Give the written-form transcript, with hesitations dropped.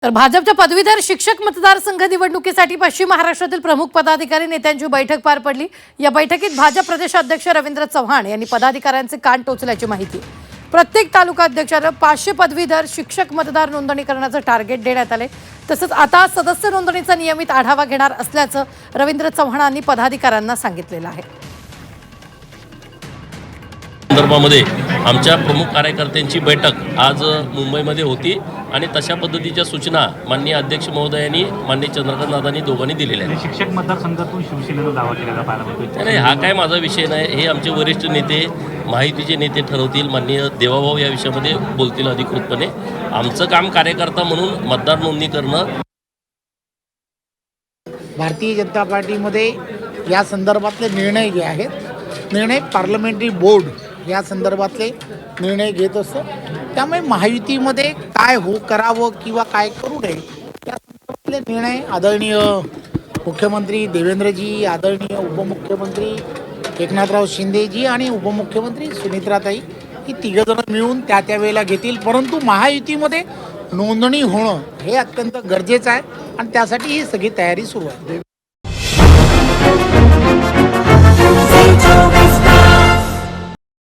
तर भाजपच्या पदवीधर शिक्षक मतदारसंघ निवडणुकीसाठी पश्चिम महाराष्ट्रातील प्रमुख पदाधिकारी नेत्यांची बैठक पार पडली। या बैठकीत भाजप प्रदेशाध्यक्ष रवींद्र चव्हाण यांनी पदाधिकाऱ्यांचे कान टोचल्याची माहिती। प्रत्येक तालुका अध्यक्षाला 500 पदवीधर शिक्षक मतदार नोंदणी करण्याचे टार्गेट देण्यात आले। तसंच आता सदस्य नोंदणीचा नियमित आढावा घेणार असल्याचं रवींद्र चव्हाणांनी पदाधिकाऱ्यांना सांगितलेलं आहे। संदर्भामध्ये आमच्या प्रमुख कार्यकर्त्यांची बैठक आज मुंबईमध्ये होती आणि तशा पद्धतीच्या सूचना माननीय अध्यक्ष महोदयांनी माननीय चंद्रकांत दादांनी दोघांनी दिलेल्या आहेत। शिक्षक मतदारसंघातून शिवसेनेचा दावा केलेला पाहायला मिळतो। नाही, हा काय माझा विषय नाही, हे आमचे वरिष्ठ नेते माहितीचे नेते ठरवतील। माननीय देवाभाऊ या विषयामध्ये बोलतील अधिकृतपणे। आमचं काम कार्यकर्ता म्हणून मतदार नोंदणी करणं। भारतीय जनता पार्टीमध्ये या संदर्भातले निर्णय जे आहेत निर्णय पार्लमेंटरी बोर्ड या संदर्भातले निर्णय घेत असतो। त्यामुळे महायुतीमध्ये काय करावं किंवा काय करू नये या संदर्भातले निर्णय आदरणीय मुख्यमंत्री देवेंद्रजी, आदरणीय उपमुख्यमंत्री एकनाथराव शिंदेजी आणि उपमुख्यमंत्री सुनित्राताई ही तिघजण मिळून त्या वेळेला घेतील। परंतु महायुतीमध्ये नोंदणी होणं हे अत्यंत गरजेचं आहे आणि त्यासाठी ही सगळी तयारी सुरू आहे।